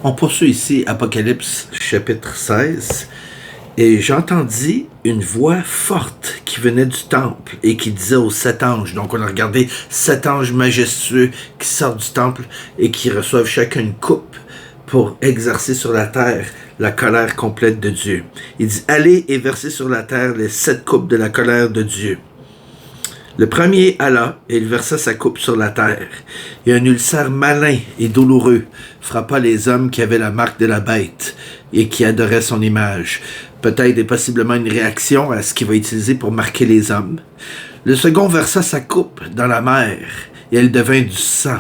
On poursuit ici Apocalypse chapitre 16. Et j'entendis une voix forte qui venait du temple et qui disait aux 7 anges. Donc on a regardé 7 anges majestueux qui sortent du temple et qui reçoivent chacun une coupe pour exercer sur la terre la colère complète de Dieu. Il dit, allez et versez sur la terre les 7 coupes de la colère de Dieu. Le premier alla, et il versa sa coupe sur la terre. Et un ulcère malin et douloureux frappa les hommes qui avaient la marque de la bête et qui adoraient son image. Peut-être et possiblement une réaction à ce qu'il va utiliser pour marquer les hommes. Le second versa sa coupe dans la mer, et elle devint du sang,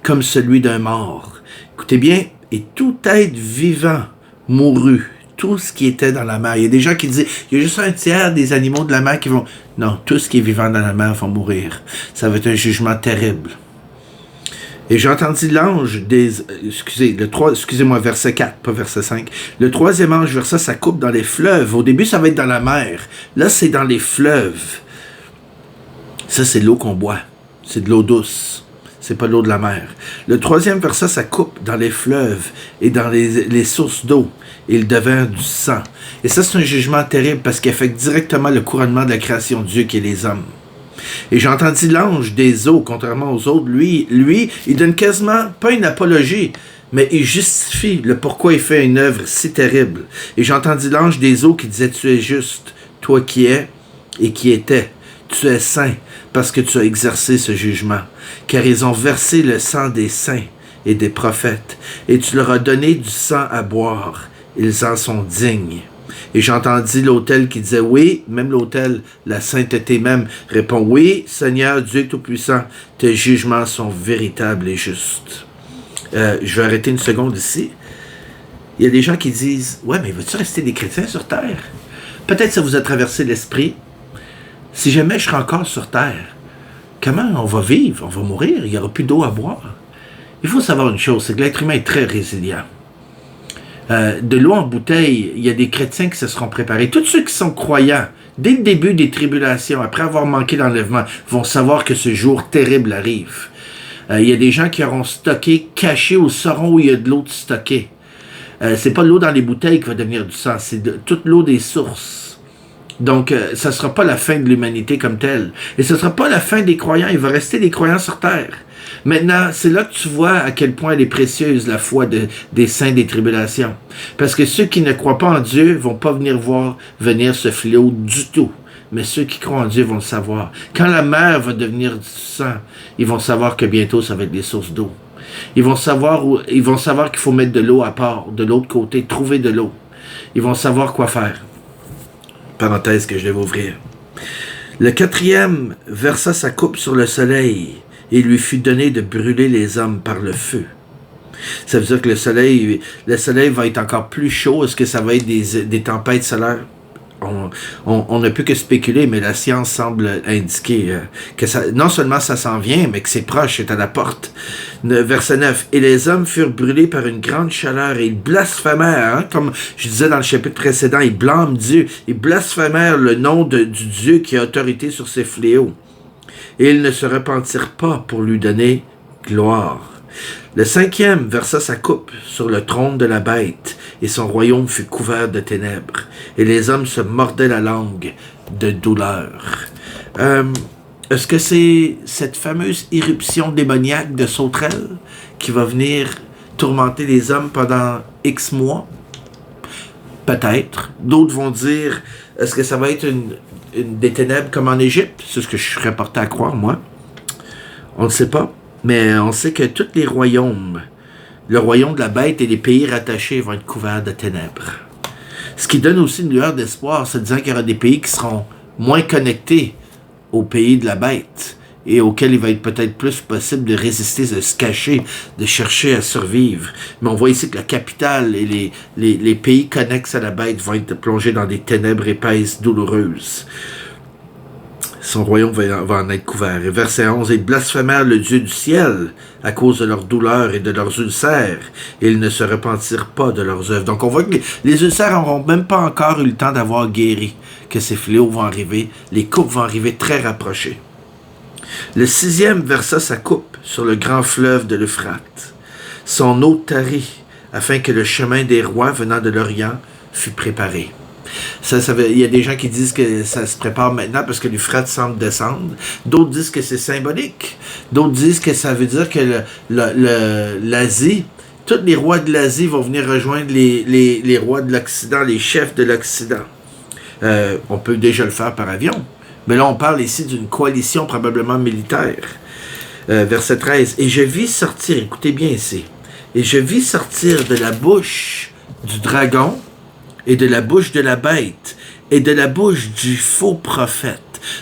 comme celui d'un mort. Écoutez bien, et tout être vivant mourut. Tout ce qui était dans la mer. Il y a des gens qui disent, il y a juste un tiers des animaux de la mer qui vont... Non, tout ce qui est vivant dans la mer va mourir. Ça va être un jugement terrible. Et j'ai entendu l'ange des... Excusez-moi, verset 4, pas verset 5. Le troisième ange versa sa coupe dans les fleuves. Au début, ça va être dans la mer. Là, c'est dans les fleuves. Ça, c'est l'eau qu'on boit. C'est de l'eau douce. C'est pas l'eau de la mer. Le troisième versa sa coupe dans les fleuves et dans les sources d'eau. Il devint du sang. Et ça, c'est un jugement terrible parce qu'il affecte directement le couronnement de la création de Dieu qui est les hommes. Et j'ai entendu l'ange des eaux, contrairement aux autres, lui, il donne quasiment, pas une apologie, mais il justifie le pourquoi il fait une œuvre si terrible. Et j'ai entendu l'ange des eaux qui disait, tu es juste, toi qui es et qui étais. Tu es saint parce que tu as exercé ce jugement, car ils ont versé le sang des saints et des prophètes, et tu leur as donné du sang à boire. Ils en sont dignes. Et j'ai entendu l'autel qui disait, oui, même l'autel, la sainteté même, répond, oui, Seigneur Dieu Tout-Puissant, tes jugements sont véritables et justes. Je vais arrêter une seconde ici. Il y a des gens qui disent, ouais, mais veux-tu rester des chrétiens sur terre? Peut-être ça vous a traversé l'esprit. Si jamais je serai encore sur terre, comment on va vivre? On va mourir, il n'y aura plus d'eau à boire. Il faut savoir une chose, c'est que l'être humain est très résilient. De l'eau en bouteille, il y a des chrétiens qui se seront préparés. Tous ceux qui sont croyants, dès le début des tribulations, après avoir manqué l'enlèvement, vont savoir que ce jour terrible arrive. Il y a des gens qui auront stocké, caché ou sauront où il y a de l'eau de stockée. C'est pas l'eau dans les bouteilles qui va devenir du sang, c'est toute l'eau des sources. Donc, ça ne sera pas la fin de l'humanité comme telle. Et ce ne sera pas la fin des croyants, il va rester des croyants sur terre. Maintenant, c'est là que tu vois à quel point elle est précieuse, la foi des saints des tribulations. Parce que ceux qui ne croient pas en Dieu vont pas venir ce fléau du tout. Mais ceux qui croient en Dieu vont le savoir. Quand la mer va devenir du sang, ils vont savoir que bientôt, ça va être des sources d'eau. Ils vont savoir qu'il faut mettre de l'eau à part, de l'autre côté, trouver de l'eau. Ils vont savoir quoi faire. Parenthèse que je vais ouvrir. Le quatrième versa sa coupe sur le soleil, et il lui fut donné de brûler les hommes par le feu. Ça veut dire que le soleil va être encore plus chaud. Est-ce que ça va être des tempêtes solaires? On ne peut que spéculer, mais la science semble indiquer que non seulement ça s'en vient, mais que c'est proche, c'est à la porte. Verset 9. Et les hommes furent brûlés par une grande chaleur et ils blasphémèrent, comme je disais dans le chapitre précédent, ils blâment Dieu, ils blasphémèrent le nom du Dieu qui a autorité sur ces fléaux. Et ils ne se repentirent pas pour lui donner gloire. Le cinquième versa sa coupe sur le trône de la bête, et son royaume fut couvert de ténèbres, et les hommes se mordaient la langue de douleur. Est-ce que c'est cette fameuse éruption démoniaque de sauterelles qui va venir tourmenter les hommes pendant X mois? Peut-être. D'autres vont dire, est-ce que ça va être des ténèbres comme en Égypte? C'est ce que je serais porté à croire, moi. On ne sait pas. Mais on sait que tous les royaumes, le royaume de la bête et les pays rattachés vont être couverts de ténèbres. Ce qui donne aussi une lueur d'espoir, c'est disant qu'il y aura des pays qui seront moins connectés au pays de la bête et auxquels il va être peut-être plus possible de résister, de se cacher, de chercher à survivre. Mais on voit ici que la capitale et les pays connexes à la bête vont être plongés dans des ténèbres épaisses, douloureuses. Son royaume va en être couvert. Et verset 11, ils blasphémèrent le Dieu du ciel à cause de leur douleur et de leurs ulcères, et ils ne se repentirent pas de leurs œuvres. Donc on voit que les ulcères n'auront même pas encore eu le temps d'avoir guéri, que ces fléaux vont arriver, les coupes vont arriver très rapprochées. Le sixième versa sa coupe sur le grand fleuve de l'Euphrate. Son eau tarit afin que le chemin des rois venant de l'Orient fût préparé. Il y a des gens qui disent que ça se prépare maintenant parce que l'Euphrate semble descendre. D'autres disent que c'est symbolique. D'autres disent que ça veut dire que l'Asie, tous les rois de l'Asie vont venir rejoindre les rois de l'Occident, les chefs de l'Occident. On peut déjà le faire par avion. Mais là, on parle ici d'une coalition probablement militaire. Verset 13. Et je vis sortir, écoutez bien ici, et je vis sortir de la bouche du dragon et de la bouche de la bête et de la bouche du faux prophète.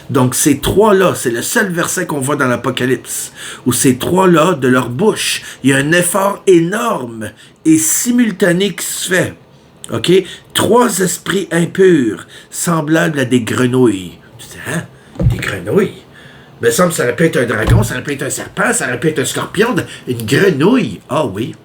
Donc ces trois-là, c'est le seul verset qu'on voit dans l'Apocalypse, où ces trois-là, de leur bouche, il y a un effort énorme et simultané qui se fait. OK? Trois esprits impurs, semblables à des grenouilles. Tu dis, hein? Des grenouilles? Mais ça aurait pu être un dragon, ça aurait pu être un serpent, ça aurait pu être un scorpion, une grenouille. Ah oui.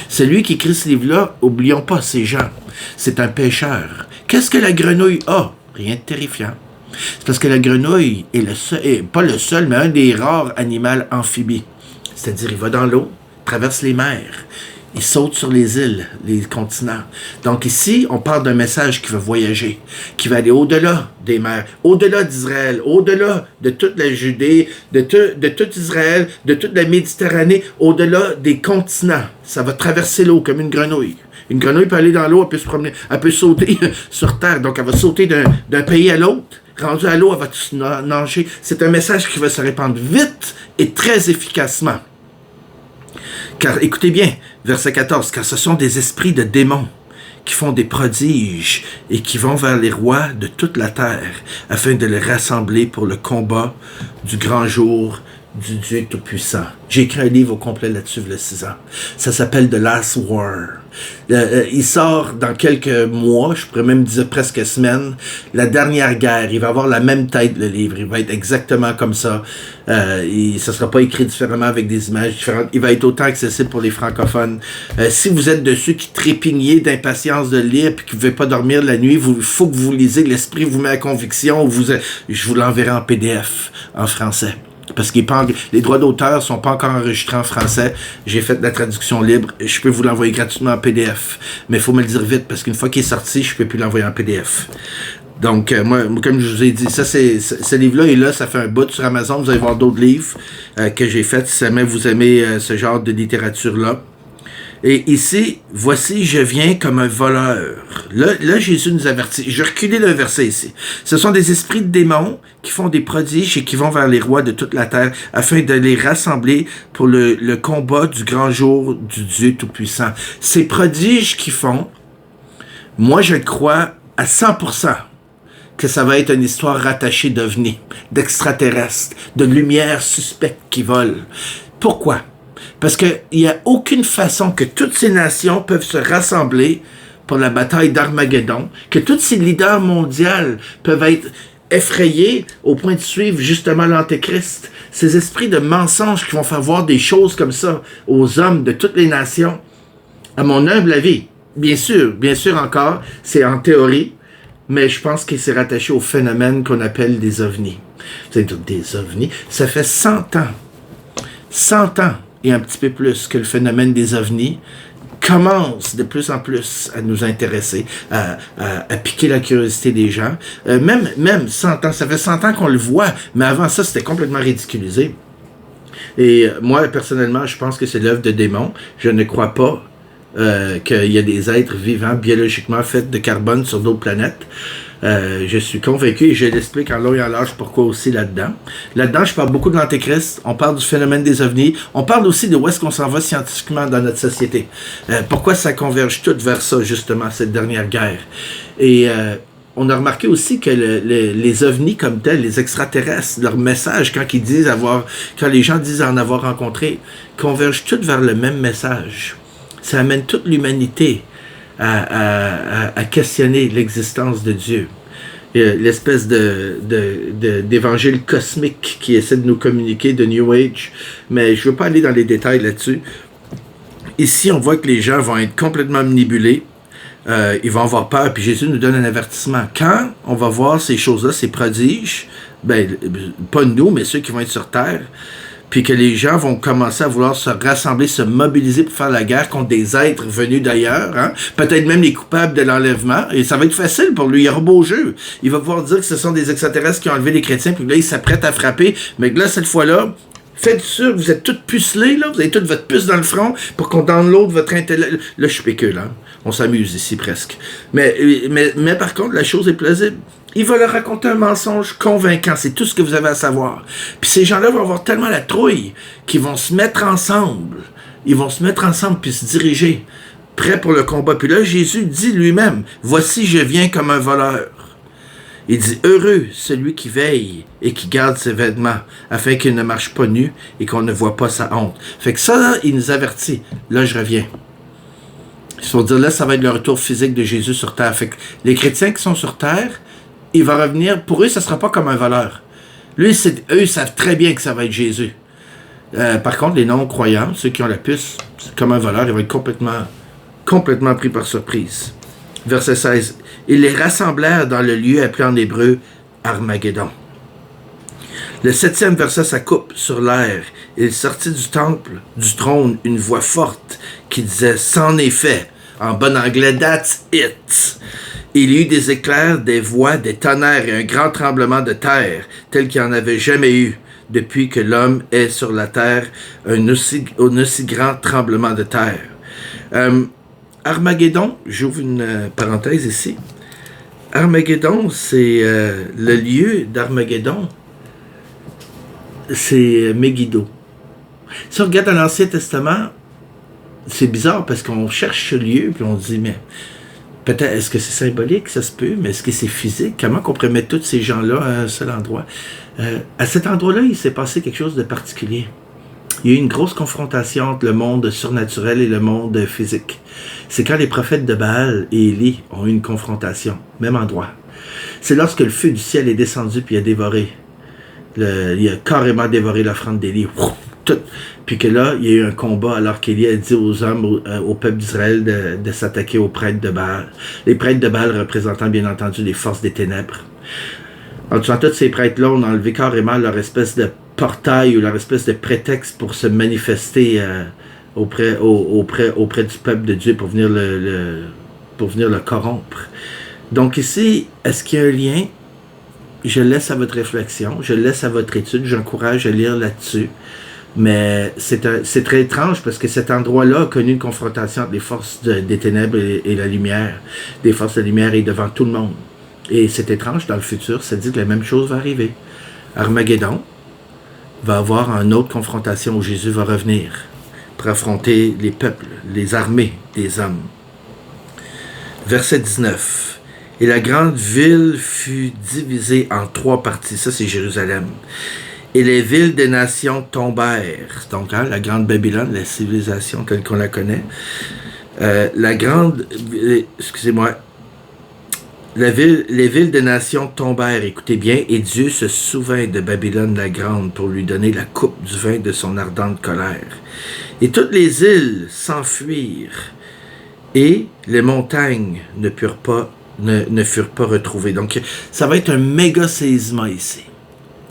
Celui qui écrit ce livre-là, oublions pas ces gens. C'est un pêcheur. Qu'est-ce que la grenouille a? Rien de terrifiant. C'est parce que la grenouille est pas le seul, mais un des rares animaux amphibies. C'est-à-dire, il va dans l'eau, traverse les mers, il saute sur les îles, les continents. Donc ici, on parle d'un message qui va voyager, qui va aller au-delà des mers, au-delà d'Israël, au-delà de toute la Judée, de tout Israël, de toute la Méditerranée, au-delà des continents. Ça va traverser l'eau comme une grenouille. Une grenouille peut aller dans l'eau, elle peut se promener, elle peut sauter sur terre. Donc, elle va sauter d'un pays à l'autre. Rendue à l'eau, elle va nager. C'est un message qui va se répandre vite et très efficacement. Car, écoutez bien, verset 14, car ce sont des esprits de démons qui font des prodiges et qui vont vers les rois de toute la terre afin de les rassembler pour le combat du grand jour du Dieu Tout-Puissant. J'ai écrit un livre au complet là-dessus, il y a 6 ans. Ça s'appelle The Last War. Il sort dans quelques mois, je pourrais même dire presque semaines, la dernière guerre. Il va avoir la même tête, le livre. Il va être exactement comme ça. Ça ne sera pas écrit différemment avec des images différentes. Il va être autant accessible pour les francophones. Si vous êtes de ceux qui trépignez d'impatience de lire et qui ne pouvez pas dormir la nuit, il faut que vous lisez. L'esprit vous met à conviction. Je vous l'enverrai en PDF, en français. Parce que les droits d'auteur ne sont pas encore enregistrés en français. J'ai fait de la traduction libre. Je peux vous l'envoyer gratuitement en PDF. Mais il faut me le dire vite, parce qu'une fois qu'il est sorti, je ne peux plus l'envoyer en PDF. Donc, moi, comme je vous ai dit, ce livre-là est là, ça fait un bout sur Amazon. Vous allez voir d'autres livres que j'ai faits, si jamais vous aimez ce genre de littérature-là. Et ici, voici, je viens comme un voleur. Là, Jésus nous avertit. Je vais reculer le verset ici. Ce sont des esprits de démons qui font des prodiges et qui vont vers les rois de toute la terre afin de les rassembler pour le combat du grand jour du Dieu Tout-Puissant. Ces prodiges qu'ils font, moi, je crois à 100% que ça va être une histoire rattachée d'ovnis, d'extraterrestres, de lumières suspectes qui volent. Pourquoi? Parce qu'il n'y a aucune façon que toutes ces nations peuvent se rassembler pour la bataille d'Armageddon, que tous ces leaders mondiaux peuvent être effrayés au point de suivre justement l'Antéchrist. Ces esprits de mensonges qui vont faire voir des choses comme ça aux hommes de toutes les nations. À mon humble avis, bien sûr encore, c'est en théorie, mais je pense qu'il s'est rattaché au phénomène qu'on appelle des ovnis. Vous allez dire, des ovnis? Ça fait 100 ans et un petit peu plus que le phénomène des ovnis commence de plus en plus à nous intéresser, à piquer la curiosité des gens. Même 100 ans, ça fait 100 ans qu'on le voit, mais avant ça, c'était complètement ridiculisé. Et moi, personnellement, je pense que c'est l'œuvre de démons. Je ne crois pas qu'il y a des êtres vivants biologiquement faits de carbone sur d'autres planètes. Je suis convaincu et je l'explique en long et en large pourquoi aussi là-dedans. Là-dedans, je parle beaucoup de l'Antéchrist, on parle du phénomène des ovnis, on parle aussi de où est-ce qu'on s'en va scientifiquement dans notre société. Pourquoi ça converge tout vers ça, justement, cette dernière guerre. Et on a remarqué aussi que les ovnis comme tels, les extraterrestres, leur message, quand les gens disent en avoir rencontré, convergent tout vers le même message. Ça amène toute l'humanité à questionner l'existence de Dieu. L'espèce d'évangile cosmique qui essaie de nous communiquer, de New Age. Mais je ne veux pas aller dans les détails là-dessus. Ici, on voit que les gens vont être complètement manipulés. Ils vont avoir peur. Puis Jésus nous donne un avertissement. Quand on va voir ces choses-là, ces prodiges, pas nous, mais ceux qui vont être sur terre, puis que les gens vont commencer à vouloir se rassembler, se mobiliser pour faire la guerre contre des êtres venus d'ailleurs, hein? Peut-être même les coupables de l'enlèvement, et ça va être facile pour lui, il y aura beau jeu. Il va pouvoir dire que ce sont des extraterrestres qui ont enlevé les chrétiens, puis là, il s'apprête à frapper, mais là, cette fois-là, faites sûr, vous êtes toutes pucelées, là, vous avez toute votre puce dans le front pour qu'on download votre intellect. Là, je spécule, hein? On s'amuse ici presque. Mais par contre, la chose est plausible. Il va leur raconter un mensonge convaincant, c'est tout ce que vous avez à savoir. Puis ces gens-là vont avoir tellement la trouille qu'ils vont se mettre ensemble. Ils vont se mettre ensemble puis se diriger, prêts pour le combat. Puis là, Jésus dit lui-même, « Voici, je viens comme un voleur. » Il dit, « Heureux celui qui veille et qui garde ses vêtements, afin qu'il ne marche pas nu et qu'on ne voit pas sa honte. » Fait que ça, là, il nous avertit. Là, je reviens. Il faut dire, là, ça va être le retour physique de Jésus sur terre. Fait que les chrétiens qui sont sur terre, il va revenir. Pour eux, ça ne sera pas comme un voleur. Lui, eux, ils savent très bien que ça va être Jésus. Par contre, les non-croyants, ceux qui ont la puce, comme un voleur, ils vont être complètement pris par surprise. Verset 16. Ils les rassemblèrent dans le lieu appelé en hébreu Armageddon. Le 7e verset, ça coupe sur l'air. Il sortit du temple, du trône, une voix forte qui disait « C'en est fait ». En bon anglais, « That's it ». Il y eut des éclairs, des voix, des tonnerres et un grand tremblement de terre, tel qu'il n'y en avait jamais eu depuis que l'homme est sur la terre, un aussi grand tremblement de terre. Armageddon, j'ouvre une parenthèse ici. Armageddon, c'est le lieu d'Armageddon, c'est Megiddo. Si on regarde dans l'Ancien Testament, c'est bizarre parce qu'on cherche ce lieu puis on se dit, mais peut-être, est-ce que c'est symbolique, ça se peut, mais est-ce que c'est physique? Comment qu'on pourrait mettre tous ces gens-là à un seul endroit? À cet endroit-là, il s'est passé quelque chose de particulier. Il y a eu une grosse confrontation entre le monde surnaturel et le monde physique. C'est quand les prophètes de Baal et Élie ont eu une confrontation, même endroit. C'est lorsque le feu du ciel est descendu puis a dévoré. Il a carrément dévoré l'offrande d'Élie. Puis que là, il y a eu un combat alors qu'Élie a dit aux hommes, au peuple d'Israël de s'attaquer aux prêtres de Baal. Les prêtres de Baal représentant bien entendu les forces des ténèbres. En tout cas, tous ces prêtres-là ont enlevé carrément leur espèce de portail ou leur espèce de prétexte pour se manifester auprès du peuple de Dieu pour venir le corrompre. Donc ici, est-ce qu'il y a un lien? Je laisse à votre réflexion, je laisse à votre étude, j'encourage à lire là-dessus. Mais c'est très étrange parce que cet endroit-là a connu une confrontation entre les forces des ténèbres et la lumière. Les forces de la lumière est devant tout le monde. Et c'est étrange, dans le futur, ça dit que la même chose va arriver. Armageddon va avoir une autre confrontation où Jésus va revenir pour affronter les peuples, les armées des hommes. Verset 19. Et la grande ville fut divisée en 3 parties. Ça, c'est Jérusalem. Et les villes des nations tombèrent. Donc, hein, la grande Babylone, la civilisation telle qu'on la connaît. Les villes des nations tombèrent, écoutez bien, et Dieu se souvint de Babylone la grande pour lui donner la coupe du vin de son ardente colère. Et toutes les îles s'enfuirent, et les montagnes ne furent pas retrouvées. Donc, ça va être un méga séisme ici.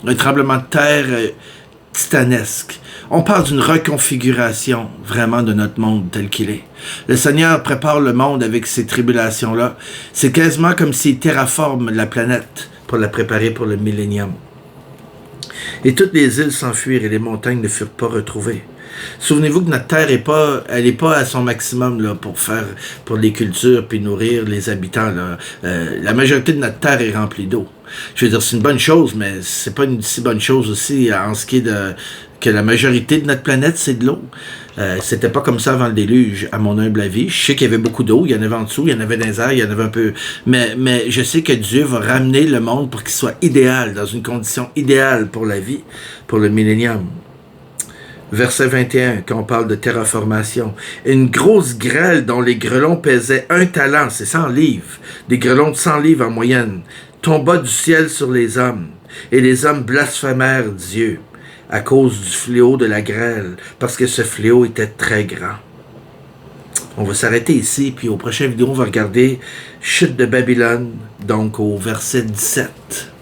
Un tremblement de terre titanesque. On parle d'une reconfiguration vraiment de notre monde tel qu'il est. Le Seigneur prépare le monde avec ces tribulations-là. C'est quasiment comme s'il terraforme la planète pour la préparer pour le millénium. Et toutes les îles s'enfuirent et les montagnes ne furent pas retrouvées. Souvenez-vous que notre terre elle est pas à son maximum là, pour les cultures puis nourrir les habitants. Là. La majorité de notre terre est remplie d'eau. Je veux dire, c'est une bonne chose, mais c'est pas une si bonne chose aussi en ce qui est que la majorité de notre planète, c'est de l'eau. C'était pas comme ça avant le déluge, à mon humble avis. Je sais qu'il y avait beaucoup d'eau, il y en avait en dessous, il y en avait dans les airs, il y en avait un peu... Mais je sais que Dieu va ramener le monde pour qu'il soit idéal, dans une condition idéale pour la vie, pour le millénium. Verset 21, quand on parle de terraformation. Une grosse grêle dont les grêlons pesaient 1 talent, c'est 100 livres, des grêlons de 100 livres en moyenne, tomba du ciel sur les hommes, et les hommes blasphémèrent Dieu à cause du fléau de la grêle, parce que ce fléau était très grand. On va s'arrêter ici, puis au prochain vidéo, on va regarder Chute de Babylone, donc au verset 17.